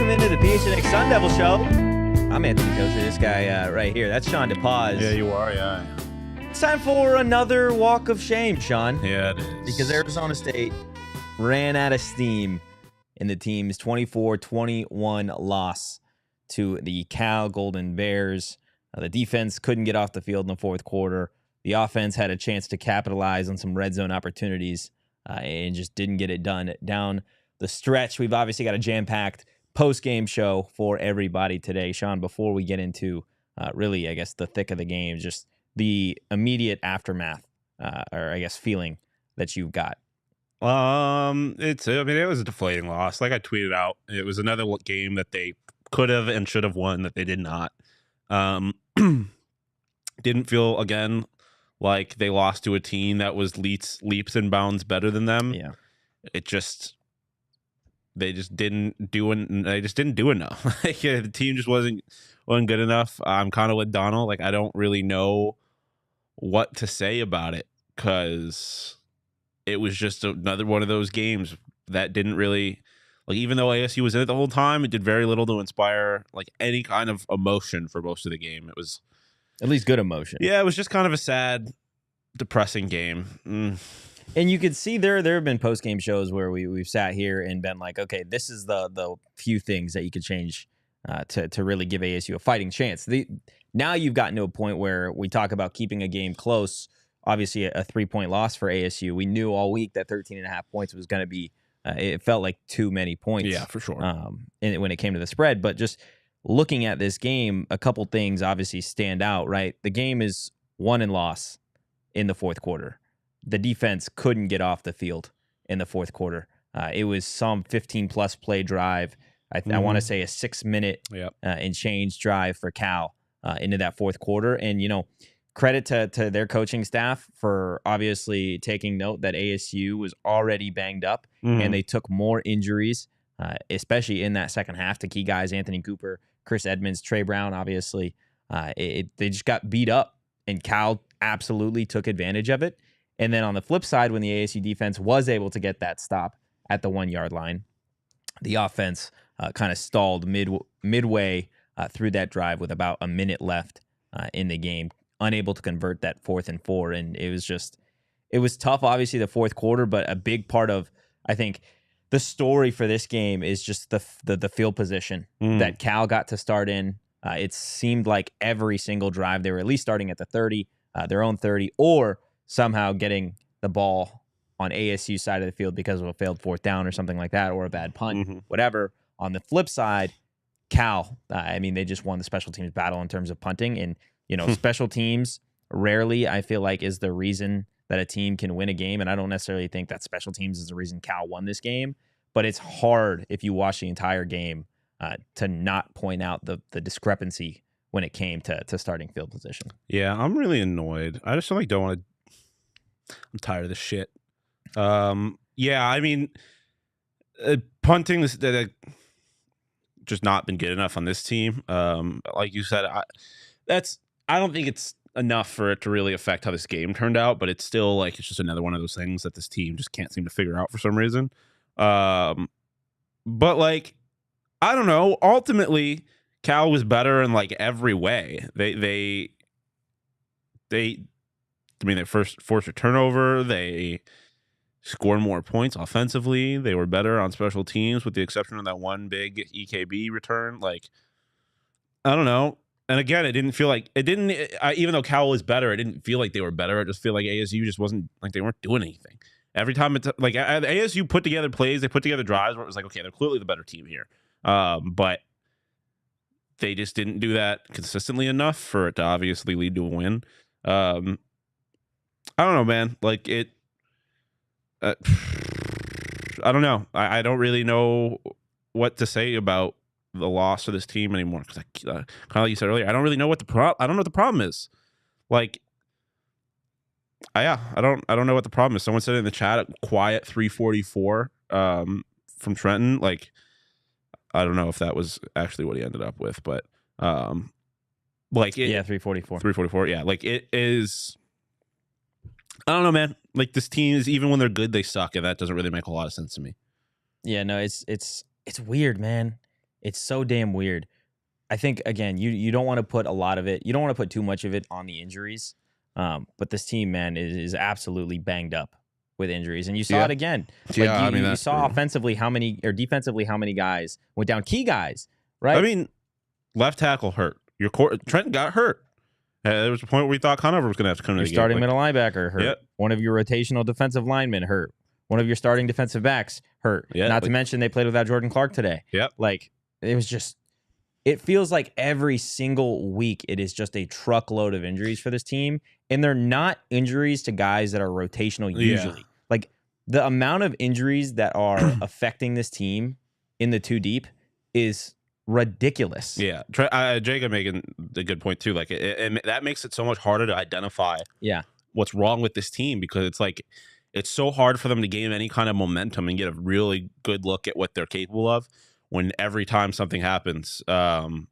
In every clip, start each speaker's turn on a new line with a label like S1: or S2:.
S1: Welcome into the PHNX Sun Devils show. I'm Anthony Totri, this guy right here. That's Shawn DePaz.
S2: Yeah, you are, yeah.
S1: It's time for another walk of shame, Shawn.
S2: Yeah, it is.
S1: Because Arizona State ran out of steam in the team's 24-21 loss to the Cal Golden Bears. The defense couldn't get off the field in the fourth quarter. The offense had a chance to capitalize on some red zone opportunities and just didn't get it done. Down the stretch, we've obviously got a jam-packed post-game show for everybody today. Shawn, before we get into really, I guess, the thick of the game, just the immediate aftermath or I guess feeling that you've got.
S2: It was a deflating loss. Like I tweeted out, it was another game that they could have and should have won that they did not. Didn't feel, again, like they lost to a team that was leaps and bounds better than them.
S1: Yeah.
S2: They just didn't do enough. The team just wasn't good enough. I'm kind of with Donald. Like, I don't really know what to say about it because it was just another one of those games that didn't really, like, even though ASU was in it the whole time, it did very little to inspire like any kind of emotion for most of the game. It was
S1: at least good emotion.
S2: Yeah, it was just kind of a sad, depressing game.
S1: And you could see there have been post-game shows where we've sat here and been like, okay, this is the few things that you could change to really give ASU a fighting chance. Now you've gotten to a point where we talk about keeping a game close. Obviously, a 3-point loss for ASU. We knew all week that 13.5 points was going to be, it felt like too many points.
S2: Yeah, for sure.
S1: When it came to the spread. But just looking at this game, a couple things obviously stand out, right? The game is won and lost in the fourth quarter. The defense couldn't get off the field in the fourth quarter. It was some 15-plus play drive. I want to say a 6-minute and change drive for Cal into that fourth quarter. And, credit to their coaching staff for obviously taking note that ASU was already banged up and they took more injuries, especially in that second half to key guys, Anthony Cooper, Chris Edmonds, Trey Brown, obviously. They just got beat up, and Cal absolutely took advantage of it. And then on the flip side, when the ASU defense was able to get that stop at the 1-yard line, the offense kind of stalled midway through that drive with about a minute left in the game, unable to convert that 4th and 4. And it was tough, obviously, the fourth quarter, but a big part of, I think, the story for this game is just the field position that Cal got to start in. It seemed like every single drive, they were at least starting at the 30, their own 30, or somehow getting the ball on ASU side of the field because of a failed fourth down or something like that, or a bad punt, whatever. On the flip side, Cal, they just won the special teams battle in terms of punting. And, special teams rarely, I feel like, is the reason that a team can win a game. And I don't necessarily think that special teams is the reason Cal won this game. But it's hard, if you watch the entire game, to not point out the discrepancy when it came to starting field position.
S2: Yeah, I'm really annoyed. I just don't want to. I'm tired of this shit. Punting is just not been good enough on this team. Like you said, I don't think it's enough for it to really affect how this game turned out, but it's still it's just another one of those things that this team just can't seem to figure out for some reason. But I don't know. Ultimately, Cal was better in every way. They first forced a turnover. They scored more points offensively. They were better on special teams, with the exception of that one big EKB return. I don't know. And again, it didn't feel like it didn't. Even though Cal was better, it didn't feel like they were better. I just feel like ASU just wasn't they weren't doing anything. Every time it's ASU put together plays, they put together drives where it was okay, they're clearly the better team here. But they just didn't do that consistently enough for it to obviously lead to a win. I don't know, man. I don't know. I don't really know what to say about the loss of this team anymore, because kind of like you said earlier, I don't really know what I don't know what the problem is. I don't know what the problem is. Someone said in the chat, quiet 344 from Trenton. I don't know if that was actually what he ended up with, but
S1: 344.
S2: 344. Yeah, it is. I don't know, man. This team is, even when they're good, they suck, and that doesn't really make a lot of sense to me.
S1: Yeah, no, it's weird, man. It's so damn weird. I think again, you don't want to put a lot of it. You don't want to put too much of it on the injuries. But this team, man, is absolutely banged up with injuries, and you saw it again. Like you saw offensively defensively how many guys went down, key guys, right?
S2: I mean, left tackle hurt. Trent got hurt. There was a point where we thought Conover was going to have to come to the game.
S1: Starting middle linebacker hurt. Yep. One of your rotational defensive linemen hurt. One of your starting defensive backs hurt. Yeah, Not to mention they played without Jordan Clark today.
S2: Yep.
S1: Like it was just. It feels like every single week it is just a truckload of injuries for this team, and they're not injuries to guys that are rotational usually. Yeah. Like the amount of injuries that are affecting this team in the two deep is ridiculous.
S2: Yeah, Jacob making a good point too. Like that makes it so much harder to identify.
S1: Yeah.
S2: What's wrong with this team, because it's like it's so hard for them to gain any kind of momentum and get a really good look at what they're capable of. When every time something happens, every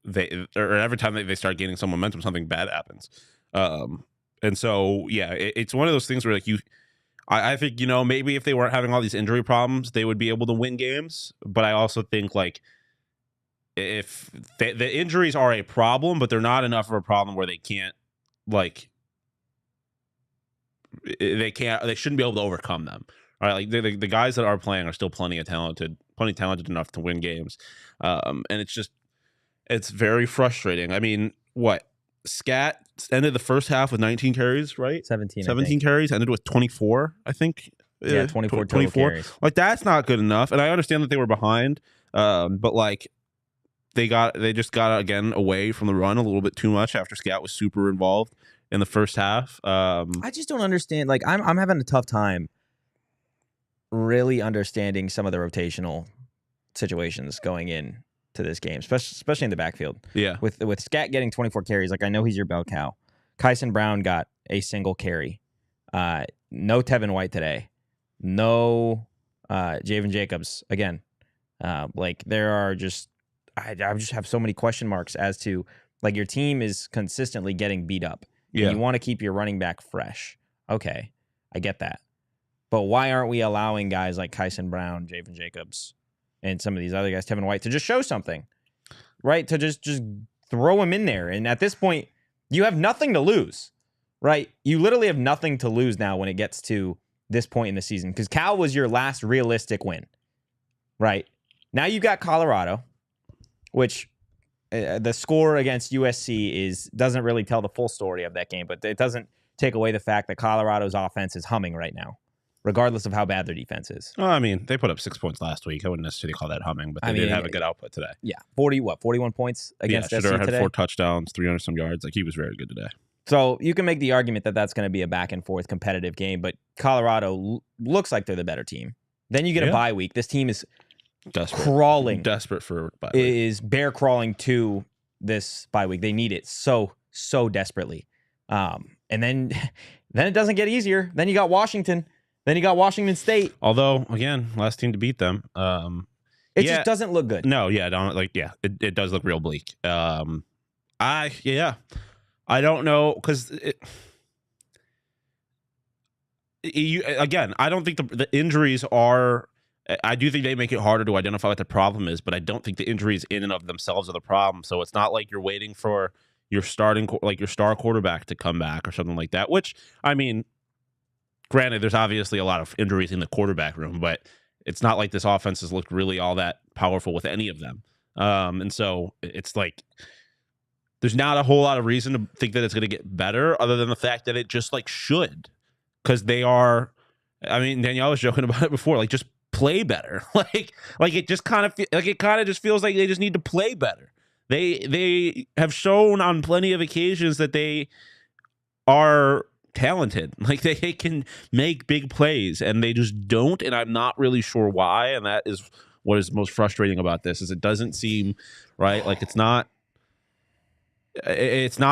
S2: time they start gaining some momentum, something bad happens. And so, yeah, it's one of those things where like I think, maybe if they weren't having all these injury problems, they would be able to win games. But I also think like if the injuries are a problem, but they're not enough of a problem where they can't they shouldn't be able to overcome them. All right, like the guys that are playing are still plenty talented enough to win games, and it's very frustrating. I mean, Scat ended the first half with 19 carries, right?
S1: 17
S2: carries, ended with 24, I think.
S1: Yeah, 24 carries.
S2: Like that's not good enough, and I understand that they were behind, but like they just got again away from the run a little bit too much after Scat was super involved in the first half.
S1: I just don't understand. Like I'm having a tough time really understanding some of the rotational situations going in to this game, especially in the backfield.
S2: Yeah.
S1: With Scat getting 24 carries, like I know he's your bell cow. Kyson Brown got a single carry. No Tevin White today. No Javen Jacobs again. Like there are just I just have so many question marks as to like your team is consistently getting beat up. Yeah. And you want to keep your running back fresh. Okay. I get that. But why aren't we allowing guys like Kyson Brown, Javen Jacobs, and some of these other guys, Tevin White, to just show something, right? To just throw him in there. And at this point, you have nothing to lose, right? You literally have nothing to lose now when it gets to this point in the season, because Cal was your last realistic win, right? Now you've got Colorado, which the score against USC doesn't really tell the full story of that game, but it doesn't take away the fact that Colorado's offense is humming right now, regardless of how bad their defense is.
S2: Well, I mean, they put up 6 points last week. I wouldn't necessarily call that humming, but they did have a good output today.
S1: Yeah, 41 points against SC today?
S2: Had 4 touchdowns, 300-some yards. Like, he was very good today.
S1: So you can make the argument that that's going to be a back-and-forth competitive game, but Colorado looks like they're the better team. Then you get a bye week. This team is crawling.
S2: Desperate for bye week.
S1: Is bear crawling to this bye week. They need it so desperately. And then it doesn't get easier. Then you got Washington. Then you got Washington State.
S2: Although, again, last team to beat them.
S1: It just doesn't look good.
S2: No, it does look real bleak. I don't know, because I don't think the injuries are. I do think they make it harder to identify what the problem is, but I don't think the injuries in and of themselves are the problem. So it's not like you're waiting for your your star quarterback to come back or something like that. Which, I mean, granted, there's obviously a lot of injuries in the quarterback room, but it's not like this offense has looked really all that powerful with any of them. And so it's like there's not a whole lot of reason to think that it's going to get better, other than the fact that it just should, because they are. I mean, Danielle was joking about it before. Just play better. It just kind of just feels like they just need to play better. They have shown on plenty of occasions that they are talented. They can make big plays, and they just don't. And I'm not really sure why. And that is what is most frustrating about this, is it doesn't seem right. It's not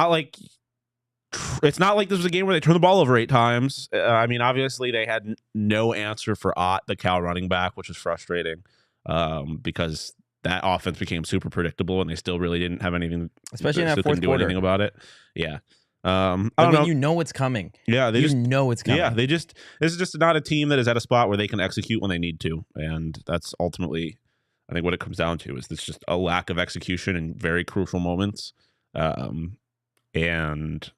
S2: like this was a game where they turned the ball over 8 times. I mean, obviously they had no answer for Ott, the Cal running back, which is frustrating because that offense became super predictable, and they still really didn't have anything,
S1: especially in that fourth quarter,
S2: anything about it. Yeah.
S1: I don't know. You know it's coming.
S2: Yeah,
S1: you know it's coming.
S2: Yeah, this is just not a team that is at a spot where they can execute when they need to, and that's ultimately I think what it comes down to is it's just a lack of execution in very crucial moments. And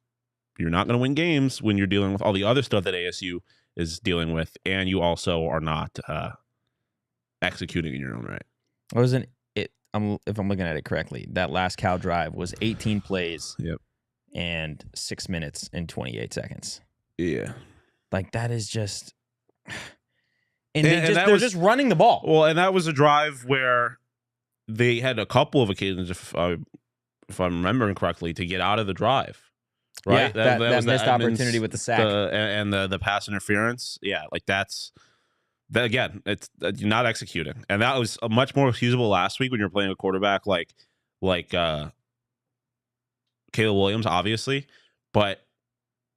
S2: you're not going to win games when you're dealing with all the other stuff that ASU is dealing with, and you also are not executing in your own right.
S1: Wasn't it? If I'm looking at it correctly, that last Cal drive was 18 plays.
S2: Yep.
S1: And 6 minutes and 28 seconds.
S2: Yeah.
S1: Like, that is just... And they're just running the ball.
S2: Well, and that was a drive where they had a couple of occasions, if I'm remembering correctly, to get out of the drive. Right?
S1: Yeah, that was missed opportunity with the sack.
S2: And the pass interference. Yeah, like that's... That, again, it's not executing. And that was much more excusable last week when you're playing a quarterback like Caleb Williams, obviously,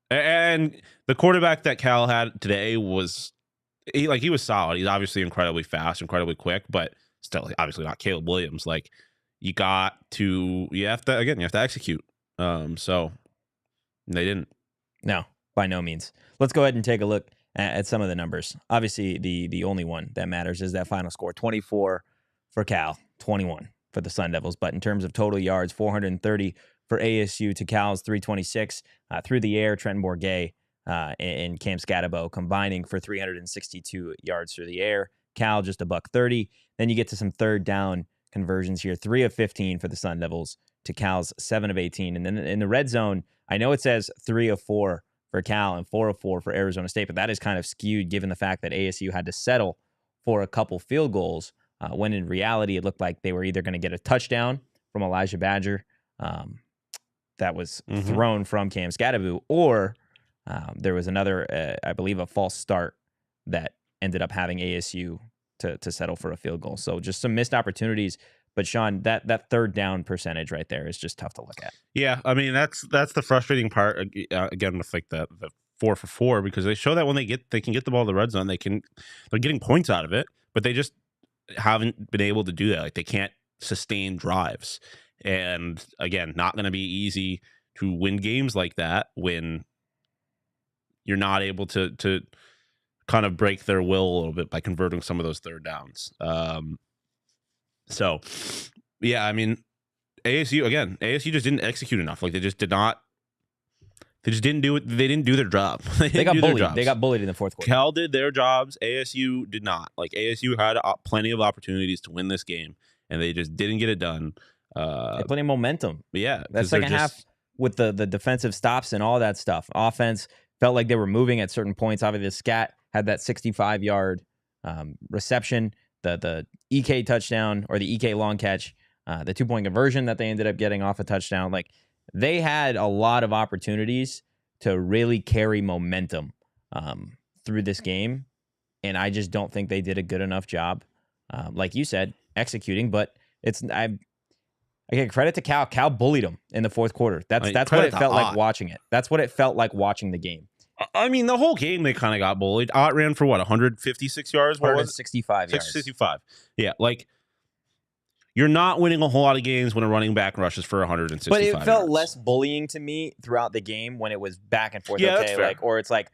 S2: and the quarterback that Cal had today was he was solid. He's obviously incredibly fast, incredibly quick, but still obviously not Caleb Williams. Like you have to execute. So they didn't.
S1: No, by no means. Let's go ahead and take a look at some of the numbers. Obviously, the only one that matters is that final score: 24 for Cal, 21 for the Sun Devils. But in terms of total yards, 430 for ASU to Cal's 326 through the air. Trenton Bourguet and Cam Skattebo combining for 362 yards through the air. Cal just $130. Then you get to some third down conversions here. 3 of 15 for the Sun Devils to Cal's 7 of 18. And then in the red zone, I know it says 3 of 4 for Cal and 4 of 4 for Arizona State, but that is kind of skewed given the fact that ASU had to settle for a couple field goals when in reality it looked like they were either going to get a touchdown from Elijah Badger that was thrown from Cam Skattebo, or there was another, I believe, a false start that ended up having ASU to settle for a field goal. So just some missed opportunities. But Shawn, that third down percentage right there is just tough to look at.
S2: Yeah, I mean that's the frustrating part again with like the 4 for 4, because they show that when they can get the ball to the red zone, they're getting points out of it, but they just haven't been able to do that. Like they can't sustain drives. And again, not going to be easy to win games like that when you're not able to kind of break their will a little bit by converting some of those third downs. So, yeah, I mean, ASU just didn't execute enough. Like they just didn't do it. They didn't do their job.
S1: They got bullied. They got bullied in the fourth quarter.
S2: Cal did their jobs. ASU did not. Like ASU had plenty of opportunities to win this game, and they just didn't get it done.
S1: They had plenty of momentum.
S2: Yeah,
S1: that second half with the defensive stops and all that stuff. Offense felt like they were moving at certain points. Obviously, the Scat had that 65-yard reception, the EK touchdown or the EK long catch, the 2-point conversion that they ended up getting off a touchdown. Like they had a lot of opportunities to really carry momentum through this game, and I just don't think they did a good enough job, like you said, executing. But I give credit to Cal. Cal bullied them in the fourth quarter. That's what it felt like watching it. That's what it felt like watching the game.
S2: I mean, the whole game they kind of got bullied. Ott ran for 156 yards?
S1: 165 yards.
S2: 65. Yeah, like you're not winning a whole lot of games when a running back rushes for 165
S1: But it felt
S2: yards.
S1: less bullying to me throughout the game when it was back and forth.
S2: Yeah, that's fair.
S1: Or it's like,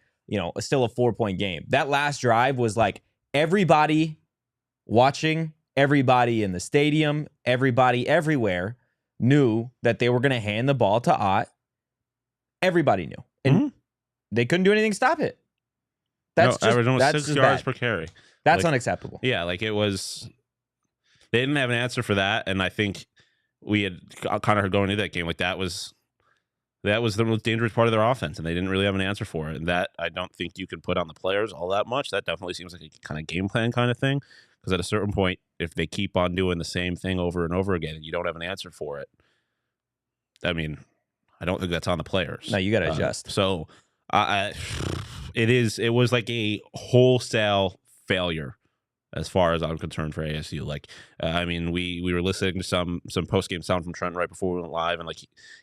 S1: still a 4-point game. That last drive was like everybody watching, everybody in the stadium, everybody everywhere knew that they were going to hand the ball to Ott. Everybody knew. And they couldn't do anything to stop it.
S2: Average almost 6 yards per carry.
S1: That's unacceptable.
S2: Yeah, like it was. They didn't have an answer for that, and I think we had kind of heard going into that game like that was the most dangerous part of their offense, and they didn't really have an answer for it. And that I don't think you can put on the players all that much. That definitely seems like a kind of game plan kind of thing. Because at a certain point, if they keep on doing the same thing over and over again, and you don't have an answer for it, I mean, I don't think that's on the players.
S1: No, you got to adjust.
S2: So, it was like a wholesale failure as far as I'm concerned for ASU. Like, I mean, we were listening to some post game sound from Trent right before we went live, and like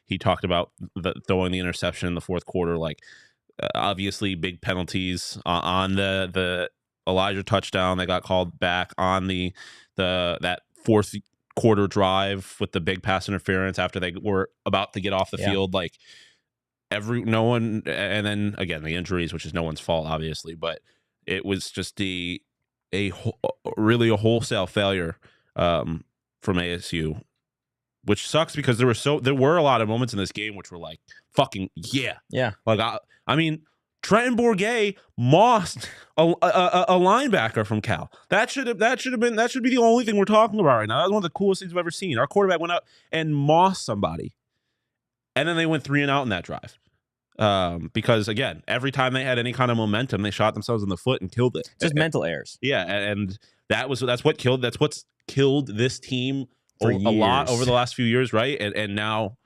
S2: he talked about throwing the interception in the fourth quarter. Like, obviously, big penalties on the Elijah touchdown that got called back, on that fourth quarter drive with the big pass interference after they were about to get off the field. Like no one, and then again the injuries, which is no one's fault obviously, but it was just really a wholesale failure from ASU, which sucks because there were a lot of moments in this game which were like fucking yeah. Like I mean, Trenton Bourget mossed a linebacker from Cal. That should be the only thing we're talking about right now. That's one of the coolest things I've ever seen. Our quarterback went up and mossed somebody, and then they went 3 and out in that drive. Because again, every time they had any kind of momentum, they shot themselves in the foot and killed it.
S1: Just mental errors.
S2: Yeah, and that's what's killed this team
S1: For
S2: a lot
S1: years.
S2: over the last few years, right? And now,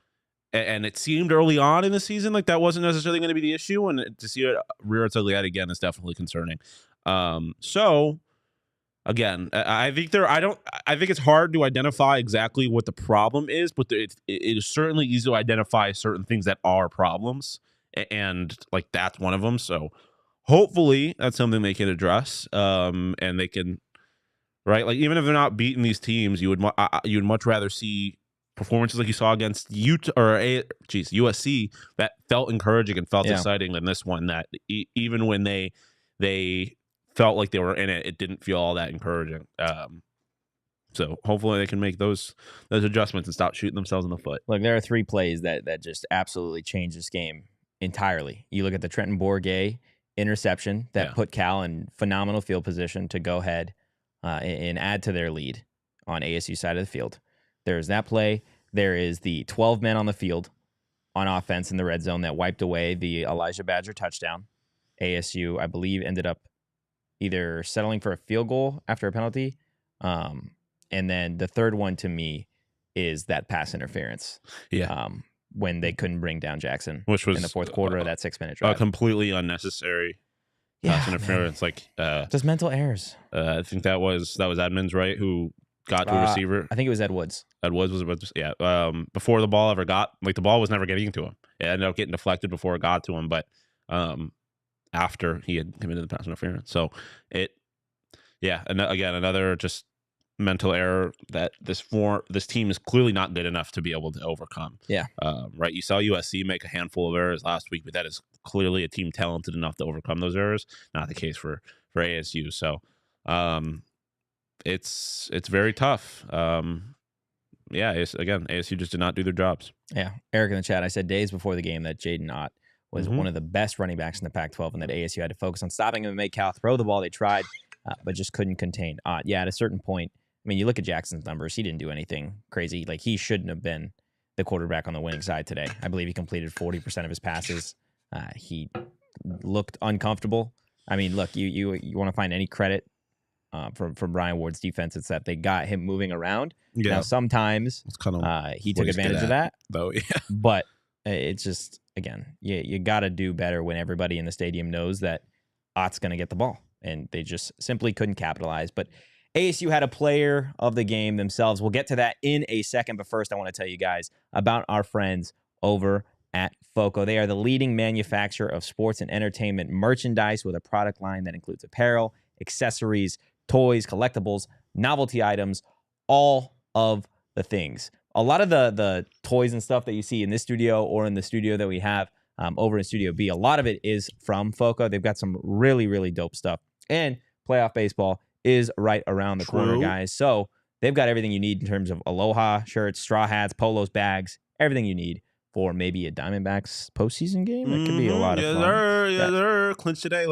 S2: and it seemed early on in the season like that wasn't necessarily going to be the issue, and to see it rear its ugly head again is definitely concerning. So again, I think it's hard to identify exactly what the problem is, but it is certainly easy to identify certain things that are problems, and like that's one of them. So hopefully that's something they can address, and they can, right? Like even if they're not beating these teams, you would much rather see performances like you saw against USC that felt encouraging and felt exciting than this one that even when they felt like they were in it, it didn't feel all that encouraging. So hopefully they can make those adjustments and stop shooting themselves in the foot.
S1: Look, there are 3 plays that just absolutely changed this game entirely. You look at the Trenton Bourget interception that put Cal in phenomenal field position to go ahead and add to their lead on ASU side of the field. There's that play. There is the 12 men on the field on offense in the red zone that wiped away the Elijah Badger touchdown. ASU, I believe, ended up either settling for a field goal after a penalty. And then the third one to me is that pass interference.
S2: Yeah.
S1: When they couldn't bring down Jackson,
S2: which was
S1: in the fourth quarter of that 6-minute drive.
S2: Completely unnecessary pass interference. Man. Like
S1: just mental errors.
S2: I think that was Edmonds, right? Who got to a receiver.
S1: I think it was Ed Woods.
S2: Ed Woods was before the ball ever got, like the ball was never getting to him. It ended up getting deflected before it got to him, but after he had committed the pass interference. So another just mental error that this team is clearly not good enough to be able to overcome.
S1: Yeah.
S2: Right. You saw USC make a handful of errors last week, but that is clearly a team talented enough to overcome those errors. Not the case for ASU. So it's very tough. ASU just did not do their jobs.
S1: Yeah. Eric in the chat, I said days before the game that Jaden Ott was one of the best running backs in the Pac-12 and that ASU had to focus on stopping him and make Cal throw the ball. They tried, but just couldn't contain Ott. Yeah, at a certain point, I mean, you look at Jackson's numbers, he didn't do anything crazy. Like, he shouldn't have been the quarterback on the winning side today. I believe he completed 40% of his passes. He looked uncomfortable. I mean, look, you want to find any credit from Brian Ward's defense, it's that they got him moving around.
S2: Yeah.
S1: Now, sometimes he took advantage of that.
S2: Though, yeah.
S1: But it's just, again, you got to do better when everybody in the stadium knows that Ott's going to get the ball. And they just simply couldn't capitalize. But ASU had a player of the game themselves. We'll get to that in a second. But first, I want to tell you guys about our friends over at FOCO. They are the leading manufacturer of sports and entertainment merchandise with a product line that includes apparel, accessories, toys, collectibles, novelty items, all of the things. A lot of the toys and stuff that you see in this studio or in the studio that we have over in Studio B, a lot of it is from FOCO. They've got some really, really dope stuff. And playoff baseball is right around the corner, guys. So they've got everything you need in terms of Aloha shirts, straw hats, polos, bags, everything you need for maybe a Diamondbacks postseason game. That could be a lot of fun.
S2: Yes, clinch today.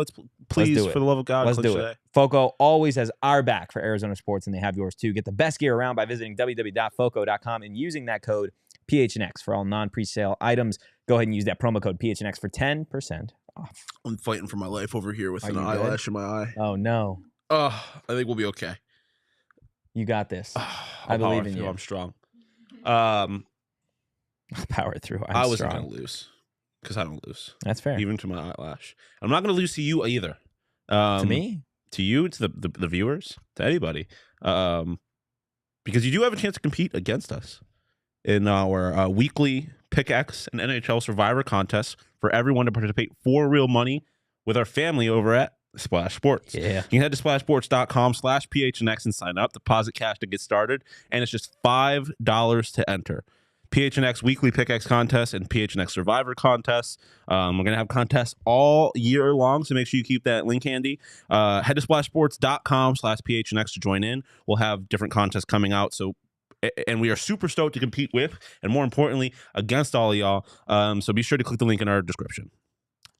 S2: Please, for the love of God,
S1: let's
S2: clinch
S1: do
S2: today.
S1: it. FOCO always has our back for Arizona sports, and they have yours too. Get the best gear around by visiting www.foco.com and using that code PHNX for all non-presale items. Go ahead and use that promo code PHNX for 10% off.
S2: I'm fighting for my life over here with an eyelash in my eye.
S1: Oh, no.
S2: I think we'll be okay.
S1: You got this. I believe in you.
S2: I'm strong.
S1: I'll power through.
S2: I wasn't going to lose because I don't lose.
S1: That's fair.
S2: Even to my eyelash. I'm not going to lose to you either.
S1: To me?
S2: To you, to the viewers, to anybody. Because you do have a chance to compete against us in our weekly PHNX and NHL Survivor contests for everyone to participate for real money with our family over at Splash Sports.
S1: Yeah.
S2: You can head to splashsports.com/PHNX and sign up, deposit cash to get started, and it's just $5 to enter. PHNX Weekly Pickaxe Contest and PHNX Survivor Contests. We're going to have contests all year long, so make sure you keep that link handy. Head to splashsports.com/PHNX to join in. We'll have different contests coming out, and we are super stoked to compete with, and more importantly, against all of y'all. So be sure to click the link in our description.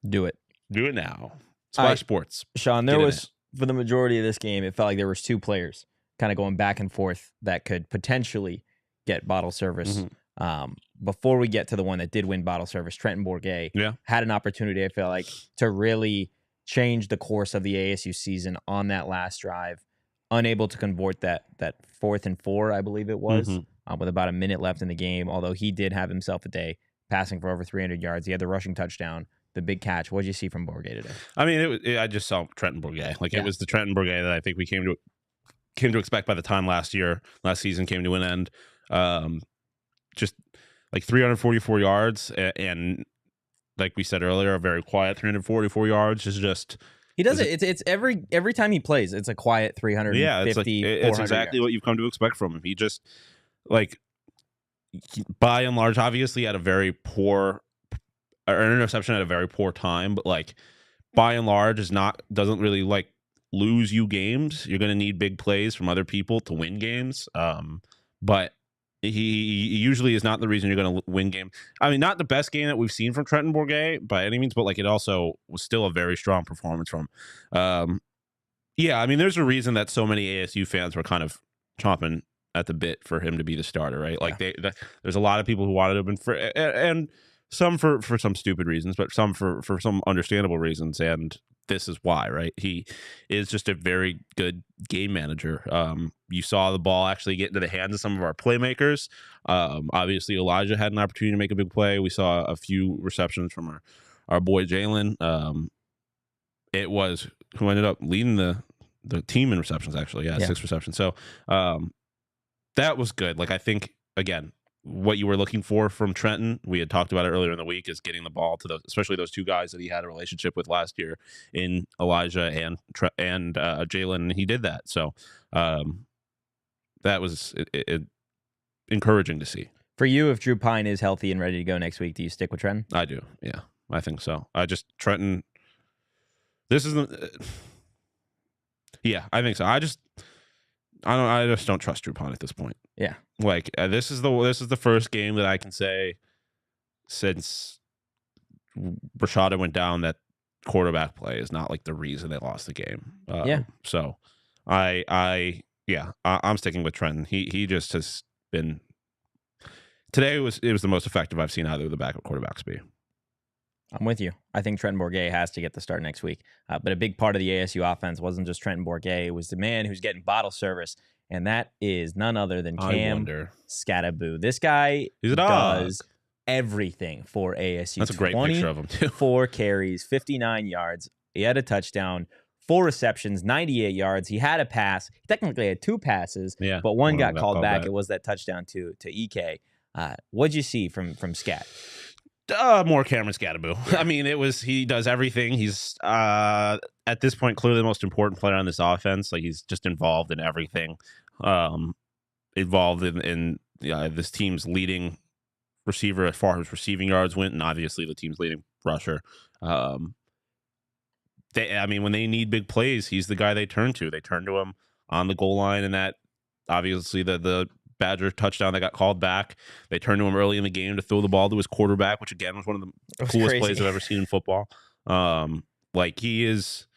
S1: Do it.
S2: Do it now. Splash Sports.
S1: Shawn, there was, for the majority of this game, it felt like there was two players kind of going back and forth that could potentially get bottle service. Before we get to the one that did win bottle service, Trenton Bourget had an opportunity, I feel like, to really change the course of the ASU season on that last drive. Unable to convert that 4th and 4, I believe it was, with about a minute left in the game, although he did have himself a day, passing for over 300 yards. He had the rushing touchdown, the big catch. What did you see from Bourget today? I
S2: mean, I just saw Trenton Bourget. Like, it was the Trenton Bourget that I think we came to expect by the time last season came to an end. Just like 344 yards, and like we said earlier, a very quiet 344 yards is just...
S1: He does it. It's every time he plays, it's a quiet 350.
S2: Yeah, it's exactly
S1: yards.
S2: What you've come to expect from him. He just, like, by and large, obviously had an interception at a very poor time, but like by and large doesn't really like lose you games. You're going to need big plays from other people to win games. But he usually is not the reason you're going to win game. I mean, not the best game that we've seen from Trenton Bourget by any means, but like it also was still a very strong performance from him. Yeah, I mean, there's a reason that so many ASU fans were kind of chomping at the bit for him to be the starter, right? Like there's a lot of people who wanted to have been and some for some stupid reasons, but some for some understandable reasons. And this is why, right? He is just a very good game manager. You saw the ball actually get into the hands of some of our playmakers. Obviously, Elijah had an opportunity to make a big play. We saw a few receptions from our boy Jalen. It was who ended up leading the team in receptions, actually. Yeah, 6 receptions. So that was good. Like, I think, again, what you were looking for from Trenton, we had talked about it earlier in the week, is getting the ball to especially those two guys that he had a relationship with last year in Elijah and Jalen, and he did that. So that was encouraging to see.
S1: For you, if Drew Pine is healthy and ready to go next week, do you stick with Trenton?
S2: I do. Yeah, I think so. Trenton. Yeah, I think so. I just don't trust Drew Pine at this point.
S1: Yeah.
S2: Like this is the first game that I can say since Rashada went down that quarterback play is not like the reason they lost the game. So I'm sticking with Trenton. He just has been today. It was the most effective I've seen either of the backup quarterbacks be.
S1: I'm with you. I think Trenton Bourget has to get the start next week. But a big part of the ASU offense wasn't just Trenton Bourget. It was the man who's getting bottle service, and that is none other than Cam Skattebo. This guy does everything for ASU.
S2: That's a great picture of him, too.
S1: 4 carries, 59 yards. He had a touchdown, 4 receptions, 98 yards. He had a pass. He technically had 2 passes, but one got called back. It was that touchdown to EK. What'd you see from Scat?
S2: More Cameron Skattebo. I mean, he does everything. He's at this point clearly the most important player on this offense. Like, he's just involved in everything. Involved in this team's leading receiver as far as receiving yards went, and obviously the team's leading rusher. When they need big plays, he's the guy they turn to. They turn to him on the goal line, and that obviously the Badger touchdown that got called back. They turned to him early in the game to throw the ball to his quarterback, which again was one of the coolest plays I've ever seen in football. He is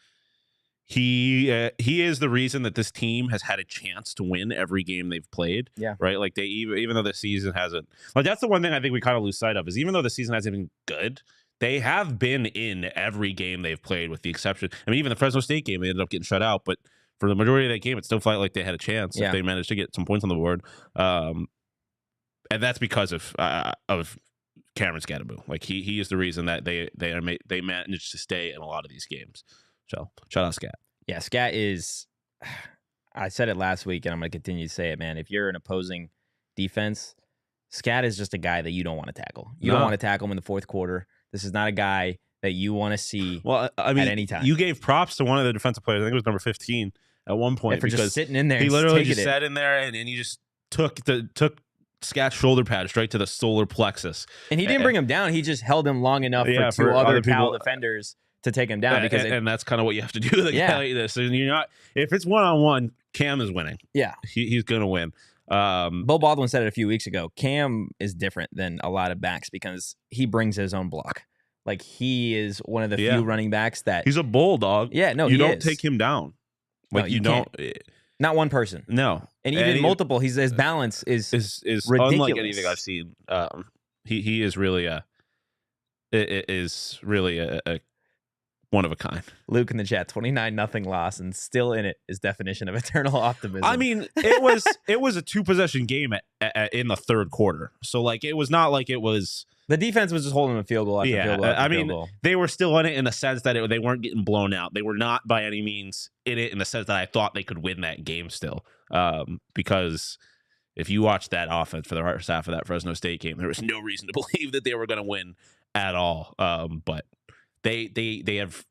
S2: the reason that this team has had a chance to win every game they've played. Yeah. Right. Like even though the season hasn't, like, that's the one thing I think we kind of lose sight of is even though the season hasn't been good, they have been in every game they've played with the exception. I mean, even the Fresno State game, they ended up getting shut out, but for the majority of that game, it still felt like they had a chance if they managed to get some points on the board. And that's because of Cameron Skattebo. Like, he is the reason that they managed to stay in a lot of these games. So shout out Scat.
S1: Yeah, Scat is. I said it last week, and I'm going to continue to say it, man. If you're an opposing defense, Scat is just a guy that you don't want to tackle. You don't want to tackle him in the fourth quarter. This is not a guy that you want to see. Well, I mean, at any time.
S2: You gave props to one of the defensive players. I think it was number 15 at one point
S1: for just sitting in there.
S2: He literally just sat in there and he just took Scott's shoulder pad straight to the solar plexus.
S1: And he didn't bring him down. He just held him long enough for two
S2: for
S1: other
S2: people,
S1: Cal defenders to take him down. Because
S2: and that's kind of what you have to do with a guy like this. And you're not, if it's one-on-one, Cam is winning.
S1: Yeah.
S2: He's going to win.
S1: Bo Baldwin said it a few weeks ago. Cam is different than a lot of backs because he brings his own block. Like, he is one of the few running backs that...
S2: He's a bulldog.
S1: Yeah, no,
S2: you don't take him down. Like,
S1: no,
S2: you don't...
S1: Not one person.
S2: No.
S1: And even multiple, his balance is ridiculous.
S2: Unlike anything I've seen. He is really a one of a kind.
S1: Luke in the chat, 29-0 loss, and still in it is definition of eternal optimism.
S2: I mean, it was a 2-possession game in the third quarter. So, like, it was not like it was...
S1: The defense was just holding a field goal after field goal after field goal.
S2: They were still in it in the sense that they weren't getting blown out. They were not by any means in it in the sense that I thought they could win that game still. Because if you watch that offense for the first half of that Fresno State game, there was no reason to believe that they were going to win at all. But they have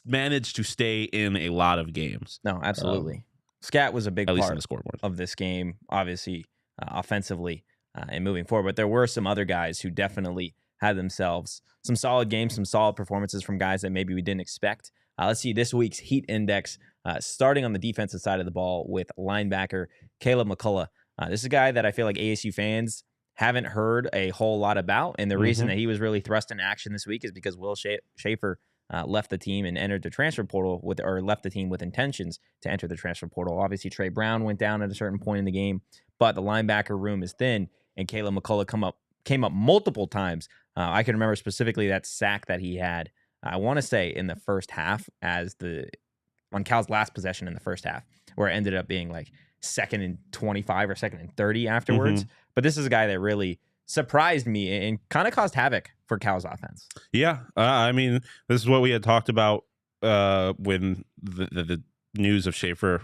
S2: managed to stay in a lot of games.
S1: No, absolutely. Scat was a big
S2: at least
S1: part
S2: in the scoreboard
S1: of this game, obviously, offensively and moving forward. But there were some other guys who definitely had themselves some solid games, some solid performances from guys that maybe we didn't expect. Let's see this week's Heat Index, starting on the defensive side of the ball with linebacker Caleb McCullough. This is a guy that I feel like ASU fans haven't heard a whole lot about. And the reason that he was really thrust into action this week is because Will Schaefer left the team and entered the transfer portal left the team with intentions to enter the transfer portal. Obviously, Trey Brown went down at a certain point in the game, but the linebacker room is thin, and Caleb McCullough came up multiple times. I can remember specifically that sack that he had, I want to say in the first half on Cal's last possession in the first half, where it ended up being like 2nd and 25 or 2nd and 30 afterwards. But this is a guy that really surprised me and kind of caused havoc for Cal's offense.
S2: Yeah. I mean, this is what we had talked about when the news of Schaefer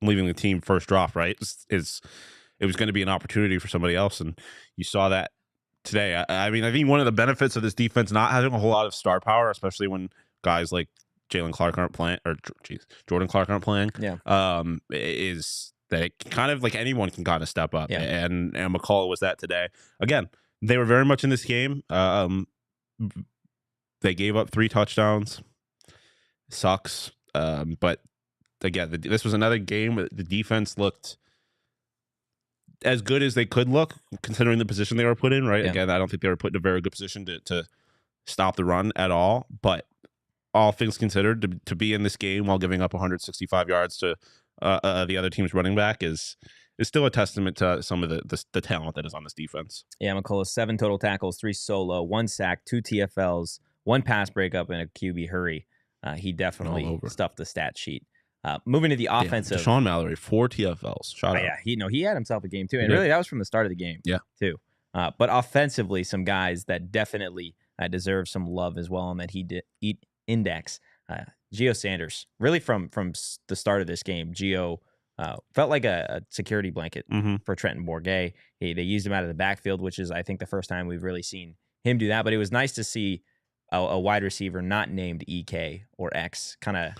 S2: leaving the team first dropped, right? It was going to be an opportunity for somebody else, and you saw that today. I mean, I think one of the benefits of this defense not having a whole lot of star power, especially when guys like Jordan Clark aren't playing, is that it kind of like anyone can kind of step up. And McCullough was that today. Again, they were very much in this game. They gave up 3 touchdowns. Sucks. But again, this was another game where the defense looked as good as they could look, considering the position they were put in, right? Yeah. Again, I don't think they were put in a very good position to stop the run at all. But all things considered, to be in this game while giving up 165 yards to the other team's running back is still a testament to some of the talent that is on this defense.
S1: Yeah, McCullough, 7 total tackles, 3 solo, 1 sack, 2 TFLs, 1 pass breakup, and a QB hurry. He definitely stuffed the stat sheet. Moving to the offensive.
S2: Shawn Mallory, 4 TFLs. Shout out.
S1: Yeah, he had himself a game too. And really, that was from the start of the game too. But offensively, some guys that definitely deserve some love as well on that Heat Index. Gio Sanders, really from the start of this game, Gio felt like a security blanket for Trenton Bourguet. They used him out of the backfield, which is, I think, the first time we've really seen him do that. But it was nice to see a wide receiver not named EK or X kind of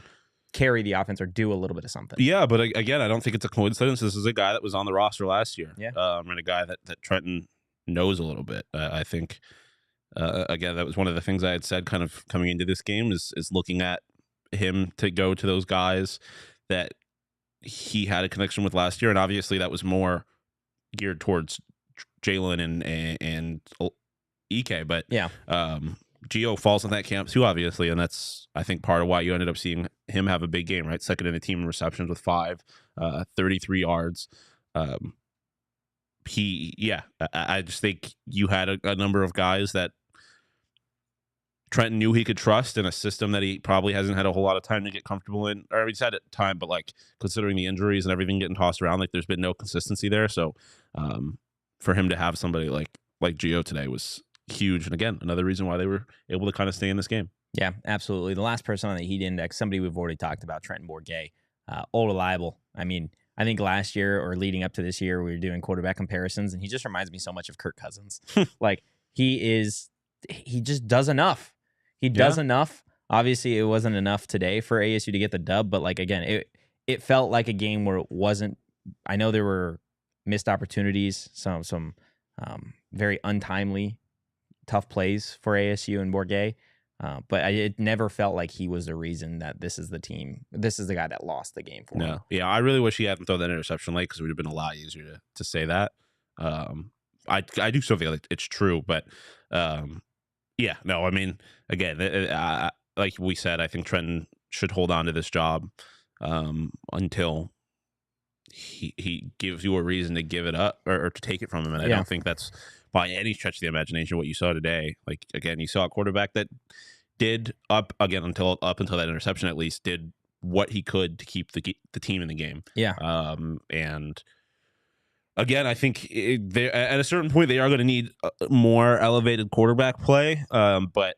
S1: carry the offense or do a little bit of something.
S2: Yeah, but again, I don't think it's a coincidence. This is a guy that was on the roster last year.
S1: Yeah.
S2: And a guy that Trenton knows a little bit. I think, again, that was one of the things I had said kind of coming into this game is looking at him to go to those guys that he had a connection with last year. And obviously that was more geared towards Jalen and EK. But
S1: yeah,
S2: Gio falls in that camp too, obviously, and that's, I think, part of why you ended up seeing him have a big game, right? Second in the team in receptions with 5, 33 yards. I just think you had a number of guys that Trenton knew he could trust in a system that he probably hasn't had a whole lot of time to get comfortable in. Or he's had time, but like considering the injuries and everything getting tossed around, like there's been no consistency there. So for him to have somebody like Gio today was huge. And again, another reason why they were able to kind of stay in this game.
S1: Yeah, absolutely. The last person on the Heat Index, somebody we've already talked about, Trenton Bourguet, all reliable. I mean, I think last year or leading up to this year, we were doing quarterback comparisons, and he just reminds me so much of Kirk Cousins. Like he just does enough. He does enough. Obviously, it wasn't enough today for ASU to get the dub, but like again, it felt like a game where it wasn't. I know there were missed opportunities, some very untimely, tough plays for ASU and Bourget. But it never felt like he was the reason that this is the team. This is the guy that lost the game for him.
S2: No. Yeah, I really wish he hadn't thrown that interception late because it would have been a lot easier to say that. I do still feel like it's true, but yeah, no, I mean, again, like we said, I think Trenton should hold on to this job until he gives you a reason to give it up or to take it from him. And I don't think that's by any stretch of the imagination what you saw today. Like, again, you saw a quarterback that did until that interception, at least did what he could to keep the team in the game.
S1: Yeah.
S2: And again, I think at a certain point they are going to need more elevated quarterback play. But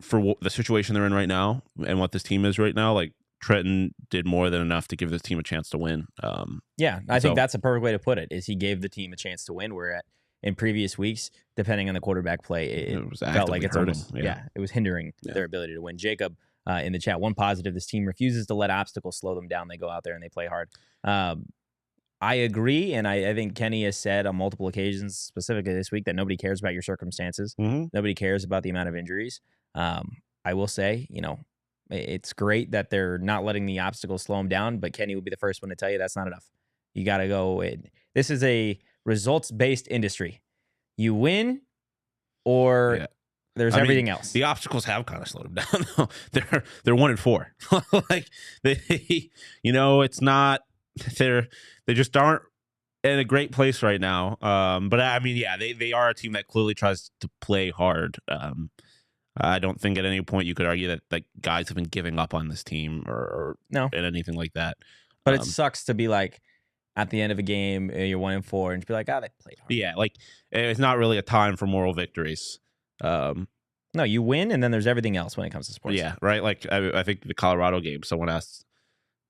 S2: for the situation they're in right now and what this team is right now, like, Trenton did more than enough to give this team a chance to win.
S1: I think that's a perfect way to put it, is he gave the team a chance to win, where in previous weeks, depending on the quarterback play, it felt like it's almost, it was hindering their ability to win. Jacob in the chat, one positive, this team refuses to let obstacles slow them down. They go out there and they play hard. I agree, and I think Kenny has said on multiple occasions, specifically this week, that nobody cares about your circumstances.
S2: Mm-hmm.
S1: Nobody cares about the amount of injuries. I will say, it's great that they're not letting the obstacles slow them down, but Kenny will be the first one to tell you that's not enough. You got to go. This is a results-based industry. You win, or there's everything else.
S2: The obstacles have kind of slowed them down, though. They're 1-4. Like, it's not. They just aren't in a great place right now. But I mean, yeah, they are a team that clearly tries to play hard. I don't think at any point you could argue that like guys have been giving up on this team or and anything like that.
S1: But it sucks to be like at the end of a game, you're 1-4, and to be like, they played hard.
S2: Yeah, like it's not really a time for moral victories.
S1: No, you win, and then there's everything else when it comes to sports.
S2: Yeah, right. Like I think the Colorado game, someone asked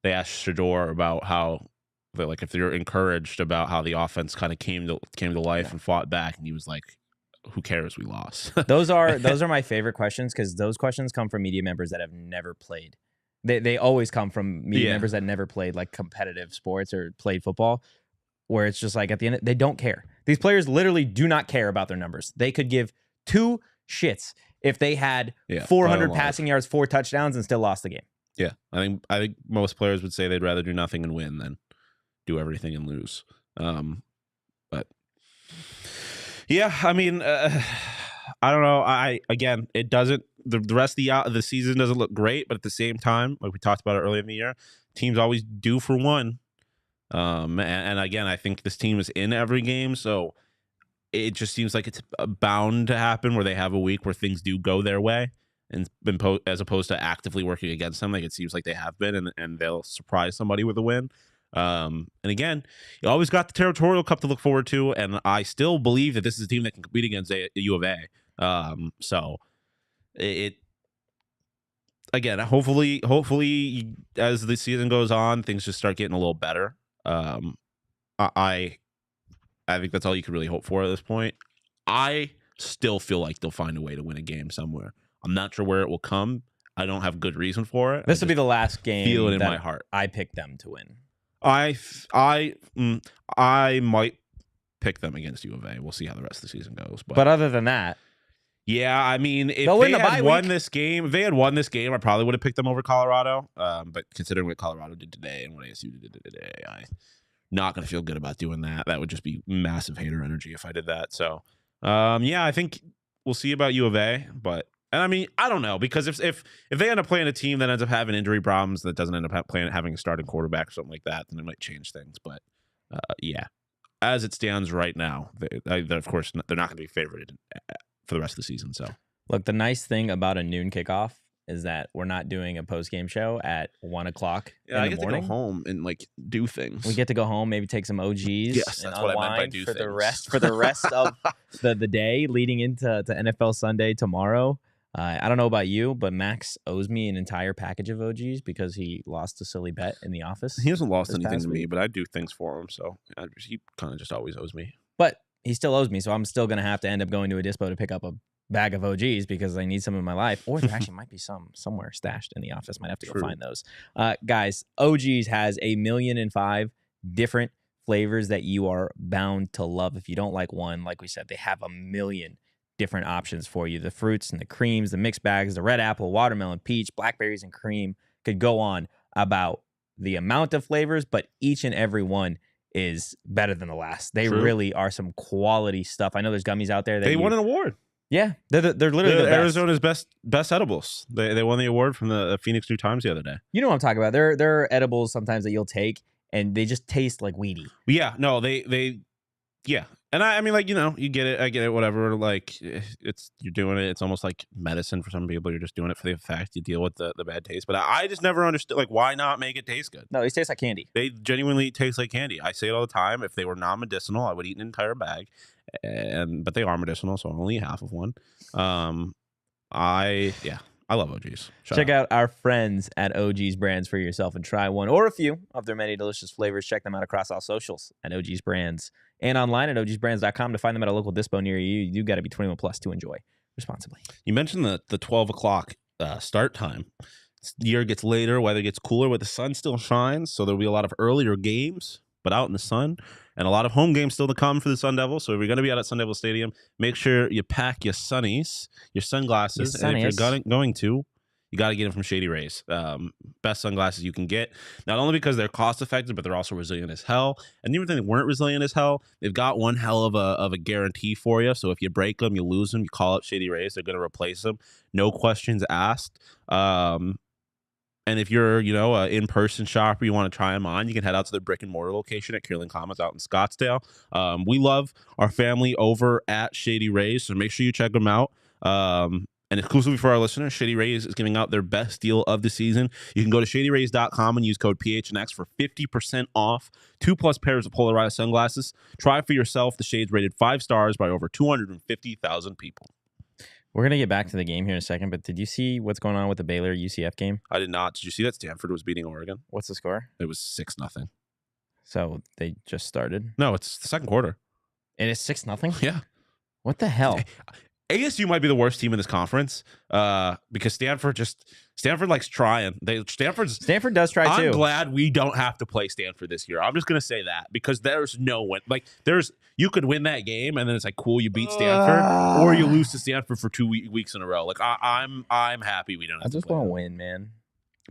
S2: Shador about how, like, if they're encouraged about how the offense kind of came to life and fought back, and he was like, who cares? We lost.
S1: Those are my favorite questions, because those questions come from media members that have never played. They always come from media members that never played like competitive sports or played football, where it's just like at the end, they don't care. These players literally do not care about their numbers. They could give two shits if they had 400 passing yards, 4 touchdowns, and still lost the game.
S2: Yeah, I think most players would say they'd rather do nothing and win than do everything and lose. But yeah, I mean, I don't know. It doesn't. The rest of the season doesn't look great, but at the same time, like we talked about it earlier in the year, teams always due for one. And again, I think this team is in every game, so it just seems like it's bound to happen where they have a week where things do go their way, and as opposed to actively working against them, like it seems like they have been, and they'll surprise somebody with a win. And again, you always got the Territorial Cup to look forward to, and I still believe that this is a team that can compete against U of A. So it again, hopefully, as the season goes on, things just start getting a little better. I think that's all you can really hope for at this point. I still feel like they'll find a way to win a game somewhere. I'm not sure where it will come. I don't have good reason for it.
S1: This will be the last game.
S2: Feel it in my heart.
S1: I picked them to win.
S2: I might pick them against U of A. We'll see how the rest of the season goes. But
S1: other than that,
S2: yeah, I mean, if they had won this game, I probably would have picked them over Colorado. But considering what Colorado did today and what ASU did today, I'm not going to feel good about doing that. That would just be massive hater energy if I did that. So, yeah, I think we'll see about U of A. But, and I mean, I don't know, because if they end up playing a team that ends up having injury problems, that doesn't end up having a starting quarterback or something like that, then it might change things. But yeah, as it stands right now, of course, they're not going to be favored for the rest of the season. So
S1: look, the nice thing about a noon kickoff is that we're not doing a post-game show at 1 o'clock in the morning. I get to
S2: go home and like do things.
S1: We get to go home, maybe take some OGs,
S2: yes,
S1: and
S2: that's what I meant by do
S1: for
S2: things.
S1: the rest of the day leading into NFL Sunday tomorrow. I don't know about you, but Max owes me an entire package of OGs because he lost a silly bet in the office.
S2: He hasn't lost anything to me, but I do things for him, so he kind of just always owes me.
S1: But he still owes me, so I'm still going to have to end up going to a dispo to pick up a bag of OGs because I need some in my life. Or there actually might be some somewhere stashed in the office. Might have to go find those. Guys, OGs has 1,000,005 different flavors that you are bound to love. If you don't like one, like we said, they have a million different options for you. The fruits and the creams, the mixed bags, the red apple, watermelon, peach, blackberries, and cream. Could go on about the amount of flavors, but each and every one is better than the last. They really are some quality stuff. I know there's gummies out there that
S2: they won an award.
S1: Yeah, they're literally the best.
S2: Arizona's best edibles. They won the award from the Phoenix New Times the other day.
S1: You know what I'm talking about. There are edibles sometimes that you'll take and they just taste like weedy.
S2: Yeah, no, yeah. And I mean, like, you know, you get it, I get it, whatever. Like, you're doing it. It's almost like medicine for some people. You're just doing it for the effect. You deal with the bad taste. But I just never understood, like, why not make it taste good?
S1: No, these taste like candy.
S2: They genuinely taste like candy. I say it all the time. If they were non-medicinal, I would eat an entire bag. But they are medicinal, so I'll only eat half of one. I love OGs.
S1: Check out our friends at OG's Brands for yourself and try one or a few of their many delicious flavors. Check them out across all socials at OG's Brands and online at ogsbrands.com to find them at a local dispo near you. You got to be 21 plus to enjoy responsibly.
S2: You mentioned the 12 o'clock start time. The year gets later, weather gets cooler, but the sun still shines, so there'll be a lot of earlier games, but out in the sun, and a lot of home games still to come for the Sun Devils. So if you're going to be out at Sun Devil Stadium, make sure you pack your sunnies, your sunglasses, and if you're going to, you got to get them from Shady Rays. Best sunglasses you can get, not only because they're cost effective, but they're also resilient as hell. And even if they weren't resilient as hell, they've got one hell of a guarantee for you. So if you break them, you lose them, you call up Shady Rays, they're going to replace them. No questions asked. And if you're, you know, an in-person shopper, you want to try them on, you can head out to the brick and mortar location at Kierland Commons out in Scottsdale. We love our family over at Shady Rays, so make sure you check them out. And exclusively for our listeners, Shady Rays is giving out their best deal of the season. You can go to shadyrays.com and use code PHNX for 50% off 2+ pairs of polarized sunglasses. Try for yourself. The shades rated 5 stars by over 250,000 people.
S1: We're going to get back to the game here in a second, but did you see what's going on with the Baylor UCF game?
S2: I did not. Did you see that Stanford was beating Oregon?
S1: What's the score?
S2: It was 6-0.
S1: So they just started?
S2: No, it's the second quarter.
S1: And it's 6-0?
S2: Yeah.
S1: What the hell?
S2: ASU might be the worst team in this conference because Stanford likes trying. Stanford
S1: does try too.
S2: I'm glad we don't have to play Stanford this year. I'm just gonna say that because there's no win. Like you could win that game and then it's like cool, you beat Stanford, or you lose to Stanford for 2 weeks in a row. Like I'm happy we don't.
S1: I just want to win, man.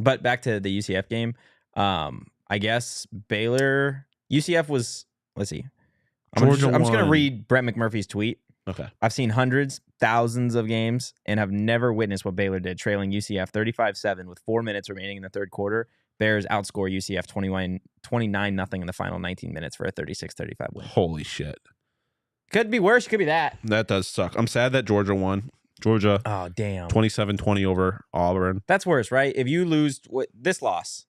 S1: But back to the UCF game. I guess UCF was. Let's see. I'm just gonna read Brett McMurphy's tweet.
S2: Okay.
S1: I've seen hundreds, thousands of games and have never witnessed what Baylor did, trailing UCF 35-7 with 4 minutes remaining in the third quarter. Bears outscore UCF 29-0 in the final 19 minutes for a 36-35 win.
S2: Holy shit.
S1: Could be worse. Could be that.
S2: That does suck. I'm sad that Georgia won. Georgia.
S1: Oh, damn.
S2: 27-20 over Auburn.
S1: That's worse, right? If you lose, this loss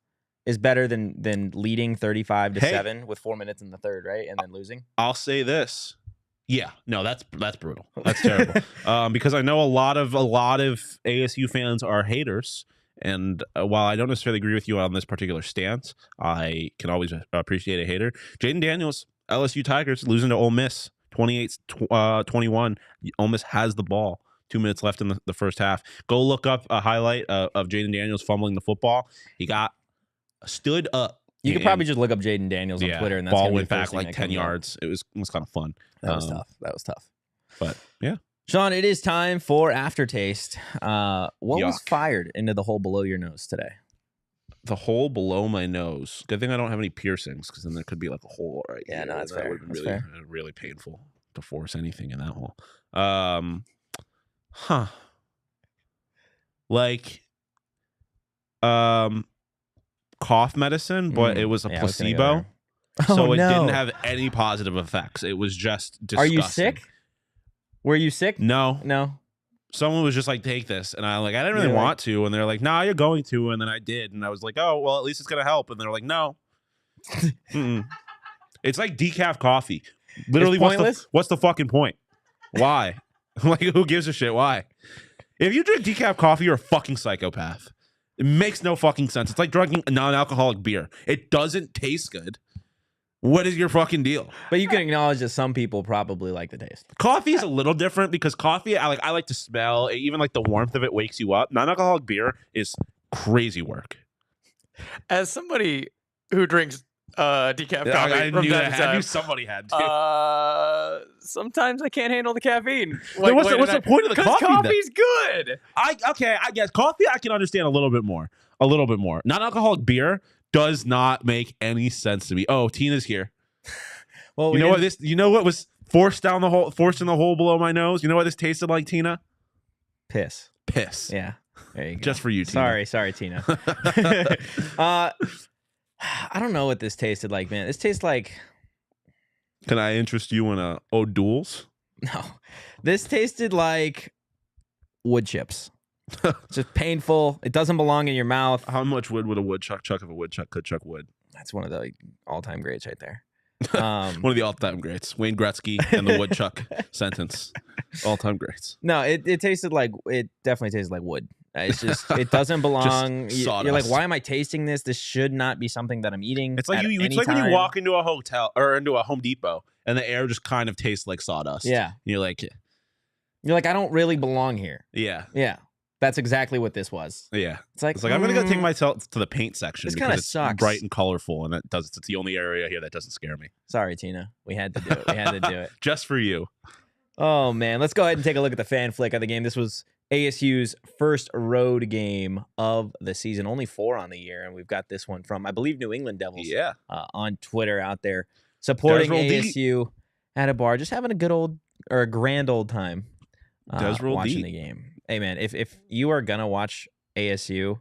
S1: is better than leading 35-7 with 4 minutes in the third, right? And then losing.
S2: I'll say this. Yeah, no, that's brutal. That's terrible. Because I know a lot of ASU fans are haters, and while I don't necessarily agree with you on this particular stance, I can always appreciate a hater. Jaden Daniels, LSU Tigers losing to Ole Miss 28-21. Ole Miss has the ball. 2 minutes left in the first half. Go look up a highlight of Jaden Daniels fumbling the football. He got stood up.
S1: You could probably just look up Jaden Daniels on Twitter, and that's
S2: ball went back like 10 yards. It was kind of fun.
S1: That was tough.
S2: But yeah,
S1: Shawn, it is time for aftertaste. What was fired into the hole below your nose today?
S2: The hole below my nose. Good thing I don't have any piercings, because then there could be like a hole right here.
S1: No, that's
S2: that
S1: fair.
S2: would have been really painful to force anything in that hole. Cough medicine, but it was a placebo. So it didn't have any positive effects. It was just disgusting.
S1: Are you sick? Were you sick?
S2: No. Someone was just like, take this. And I didn't really want to. And they're like, nah, you're going to. And then I did. And I was like, oh, well, at least it's going to help. And they're like, no. It's like decaf coffee. Literally, what's the fucking point? Why? Like, who gives a shit? Why? If you drink decaf coffee, you're a fucking psychopath. It makes no fucking sense. It's like drinking a non-alcoholic beer. It doesn't taste good. What is your fucking deal?
S1: But you can acknowledge that some people probably like the taste.
S2: Coffee is a little different because coffee, I like to smell. Even like the warmth of it wakes you up. Non-alcoholic beer is crazy work.
S3: As somebody who drinks Decaf coffee.
S2: I
S3: from
S2: knew
S3: time to
S2: that. I
S3: time.
S2: knew somebody had to.
S3: Sometimes I can't handle the caffeine.
S2: Then what's the point of the
S3: Because
S2: coffee? Then?
S3: coffee's good.
S2: I guess coffee I can understand a little bit more. Non-alcoholic beer does not make any sense to me. Oh, Tina's here.
S1: Well,
S2: you know what was forced in the hole below my nose? You know what this tasted like, Tina?
S1: Piss. Yeah. There you go.
S2: Just for you, Tina.
S1: Sorry, Tina. I don't know what this tasted like, man. This tastes like.
S2: Can I interest you in O'Doul's?
S1: No, this tasted like wood chips. It's just painful. It doesn't belong in your mouth.
S2: How much wood would a woodchuck chuck if a woodchuck could chuck wood?
S1: That's one of the all-time greats right there.
S2: One of the all-time greats. Wayne Gretzky and the woodchuck sentence. All-time greats.
S1: No, it definitely tastes like wood. It's just it doesn't belong. You're like, why am I tasting this? This should not be something that I'm eating.
S2: It's like it's like when you walk into a hotel or into a Home Depot and the air just kind of tastes like sawdust.
S1: Yeah.
S2: You're like,
S1: I don't really belong here.
S2: Yeah.
S1: Yeah. That's exactly what this was.
S2: Yeah.
S1: It's like
S2: I'm gonna go take myself to the paint section.
S1: This kind of sucks.
S2: Bright and colorful, and it's the only area here that doesn't scare me.
S1: Sorry, Tina. We had to do it.
S2: Just for you.
S1: Oh man, let's go ahead and take a look at the fan flick of the game. This was ASU's first road game of the season, only 4 on the year, and we've got this one from, I believe, New England Devils.
S2: Yeah.
S1: On Twitter out there supporting ASU at a bar, just having a good old or a grand old time watching the game. Hey man, if you are gonna watch ASU,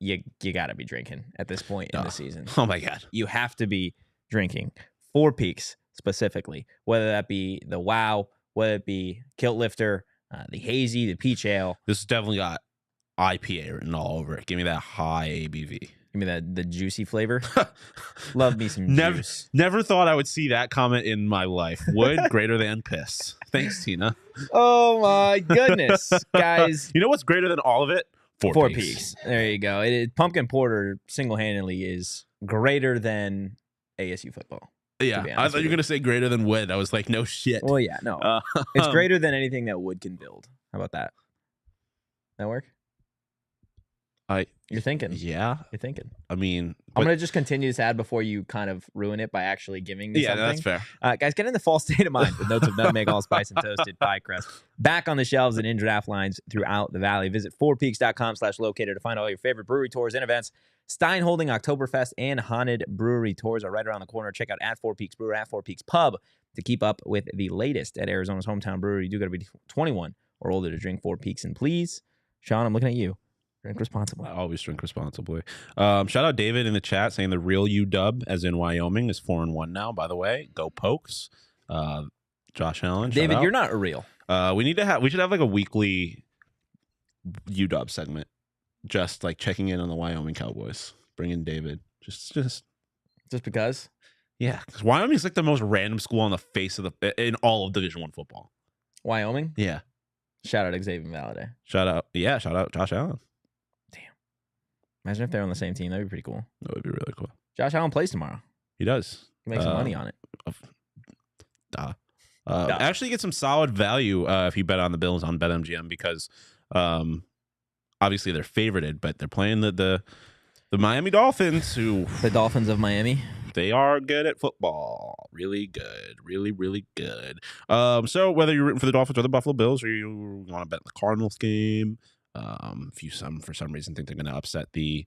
S1: you got to be drinking at this point in the season.
S2: Oh my god,
S1: you have to be drinking. 4 Peaks specifically, whether that be the Wow, whether it be Kilt Lifter, the Hazy, the Peach Ale.
S2: This has definitely got IPA written all over it. Give me that high ABV.
S1: Give me the juicy flavor. Love me some juice.
S2: Never thought I would see that comment in my life. Wood greater than piss. Thanks, Tina.
S1: Oh my goodness, guys!
S2: You know what's greater than all of it? 4 Peaks.
S1: There you go. Pumpkin Porter single-handedly is greater than ASU football.
S2: Yeah, I thought you were going to say greater than Wood. I was like, no shit.
S1: Well, yeah, no. It's greater than anything that Wood can build. How about that? That work? You're thinking.
S2: Yeah.
S1: You're thinking.
S2: I mean.
S1: I'm going to just continue this ad before you kind of ruin it by actually giving me something.
S2: Yeah, that's fair.
S1: Guys, get in the fall state of mind with notes of nutmeg, allspice, and toasted pie crust. Back on the shelves and in draft lines throughout the valley. Visit 4peaks.com/locator to find all your favorite brewery tours and events. Stein holding Oktoberfest and Haunted Brewery tours are right around the corner. Check out at 4 Peaks Brewer, at 4 Peaks Pub to keep up with the latest at Arizona's hometown brewery. You do got to be 21 or older to drink 4 Peaks. And please, Shawn, I'm looking at you. Drink responsibly.
S2: I always drink responsibly. Shout out David in the chat saying the real UW, as in Wyoming, is 4-1 now. By the way, go Pokes. Josh Allen.
S1: David, you're not a real.
S2: We should have like a weekly UW segment, just like checking in on the Wyoming Cowboys. Bring in David. Just
S1: because.
S2: Yeah, because Wyoming's like the most random school on the face of in all of Division I football.
S1: Wyoming.
S2: Yeah.
S1: Shout out Xavier Valade.
S2: Shout out Josh Allen.
S1: Imagine if they're on the same team. That'd be pretty cool.
S2: That would be really cool.
S1: Josh Allen plays tomorrow.
S2: He does.
S1: Make some money on it.
S2: Actually get some solid value if you bet on the Bills on BetMGM because obviously they're favorited, but they're playing the Miami Dolphins, who
S1: the Dolphins of Miami.
S2: They are good at football. Really good. Really, really good. So whether you're rooting for the Dolphins or the Buffalo Bills, or you want to bet the Cardinals game, if you for some reason think they're going to upset the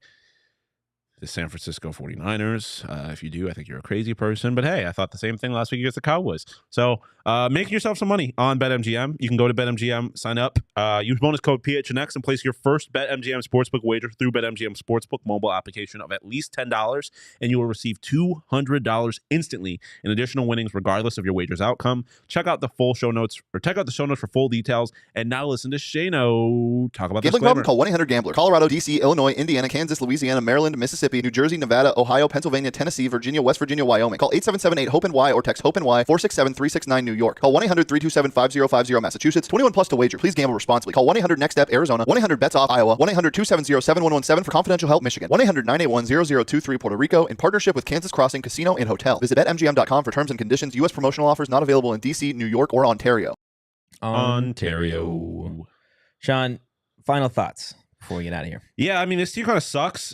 S2: San Francisco 49ers. If you do, I think you're a crazy person. But hey, I thought the same thing last week against the Cowboys. So making yourself some money on BetMGM. You can go to BetMGM, sign up, use bonus code PHNX, and place your first BetMGM Sportsbook wager through BetMGM Sportsbook mobile application of at least $10, and you will receive $200 instantly in additional winnings regardless of your wager's outcome. Check out the show notes for full details. And now listen to Shano talk about
S4: Gambling problem? Call 1-800-GAMBLER. Colorado, D.C., Illinois, Indiana, Kansas, Louisiana, Maryland, Mississippi, New Jersey, Nevada, Ohio, Pennsylvania, Tennessee, Virginia, West Virginia, Wyoming. Call 877-8-HOPE-NY or text HOPE-NY 467-369 New York. Call 1-800-327-5050 Massachusetts. 21 plus to wager. Please gamble responsibly. Call 1-800-NEXT-STEP Arizona. 1-800-BETS-OFF Iowa. 1-800-270-7117 for confidential help Michigan. 1-800-981-0023 Puerto Rico in partnership with Kansas Crossing Casino and Hotel. Visit BetMGM.com for terms and conditions. U.S. promotional offers not available in D.C., New York, or Ontario.
S1: Shawn, final thoughts before we get out of here.
S2: Yeah, I mean, this team kind of sucks.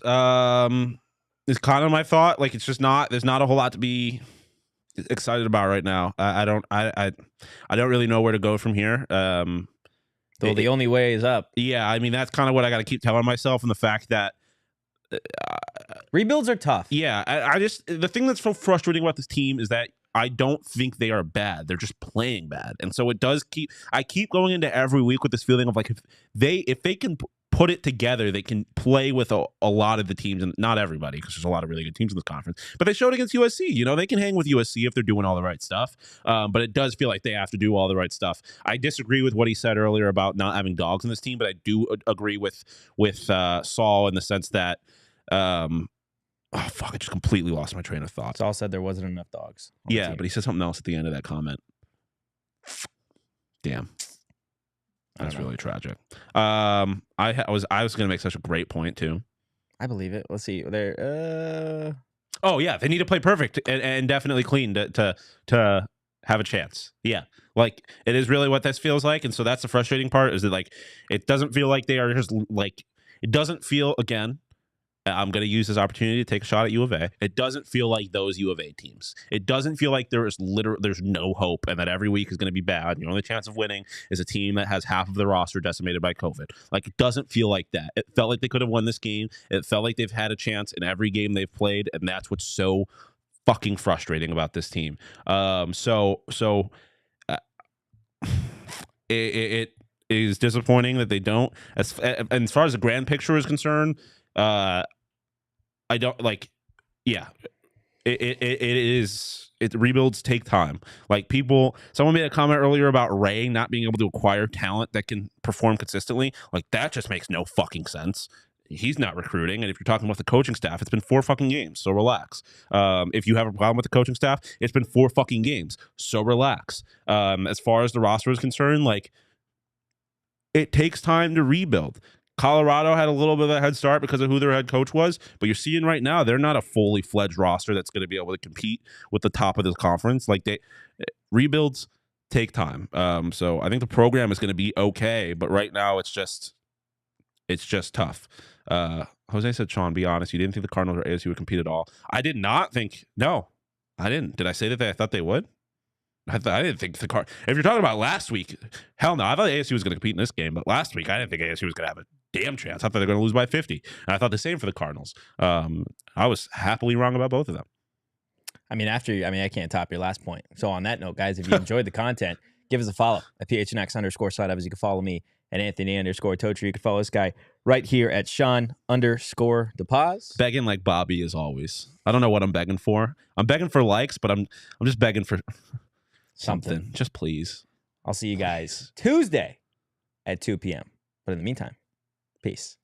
S2: is kind of my thought. Like, it's just not. There's not a whole lot to be excited about right now. I don't really know where to go from here.
S1: So the only way is up.
S2: Yeah, I mean, that's kind of what I got to keep telling myself, and the fact that
S1: Rebuilds are tough.
S2: yeah, I just the thing that's so frustrating about this team is that I don't think they are bad. They're just playing bad, and so it does I keep going into every week with this feeling of like if they can put it together, they can play with a lot of the teams, and not everybody, because there's a lot of really good teams in this conference. But they showed against USC. You know, they can hang with USC if they're doing all the right stuff. But it does feel like they have to do all the right stuff. I disagree with what he said earlier about not having dogs in this team, but I do agree with Saul in the sense that. Oh fuck! I just completely lost my train of thought.
S1: Saul said there wasn't enough dogs. On the
S2: Yeah,
S1: team.
S2: but he said something else at the end of that comment. Damn, that's really tragic. I was gonna make such a great point too.
S1: I believe it. Let's see. There.
S2: Oh yeah, they need to play perfect and definitely clean to have a chance. Yeah, like it is really what this feels like, and so that's the frustrating part. Is that like it doesn't feel like they are just like it doesn't feel again. I'm going to use this opportunity to take a shot at U of A. It doesn't feel like those U of A teams. It doesn't feel like there's no hope and that every week is going to be bad. Your only chance of winning is a team that has half of the roster decimated by COVID. Like, it doesn't feel like that. It felt like they could have won this game. It felt like they've had a chance in every game they've played, and that's what's so fucking frustrating about this team. It is disappointing that they don't. As far as the grand picture is concerned, I don't like. Yeah, it rebuilds take time. Like someone made a comment earlier about Ray not being able to acquire talent that can perform consistently. Like, that just makes no fucking sense. He's not recruiting, and if you're talking about the coaching staff, it's been 4 fucking games, so relax. If you have a problem with the coaching staff, it's been 4 fucking games, so relax. As far as the roster is concerned, like, it takes time to rebuild. Colorado had a little bit of a head start because of who their head coach was, but you're seeing right now they're not a fully fledged roster that's going to be able to compete with the top of this conference. Like, rebuilds take time. So I think the program is going to be okay, but right now it's just tough. Jose said, Shawn, be honest, you didn't think the Cardinals or ASU would compete at all? I did not think. No, I didn't. Did I say that I thought they would? I didn't think the Card. If you're talking about last week, hell no. I thought ASU was going to compete in this game, but last week I didn't think ASU was going to have a damn chance. I thought they were going to lose by 50, and I thought the same for the Cardinals. I was happily wrong about both of them.
S1: I can't top your last point. So on that note, guys, if you enjoyed the content, give us a follow at PHNX _ Sun Devils. You can follow me at Anthony _ Totri. You can follow this guy right here at Shawn _ DePaz.
S2: Begging like Bobby as always. I don't know what I'm begging for. I'm begging for likes, but I'm just begging for something. Just please.
S1: I'll see you guys Tuesday at 2 p.m. But in the meantime, peace.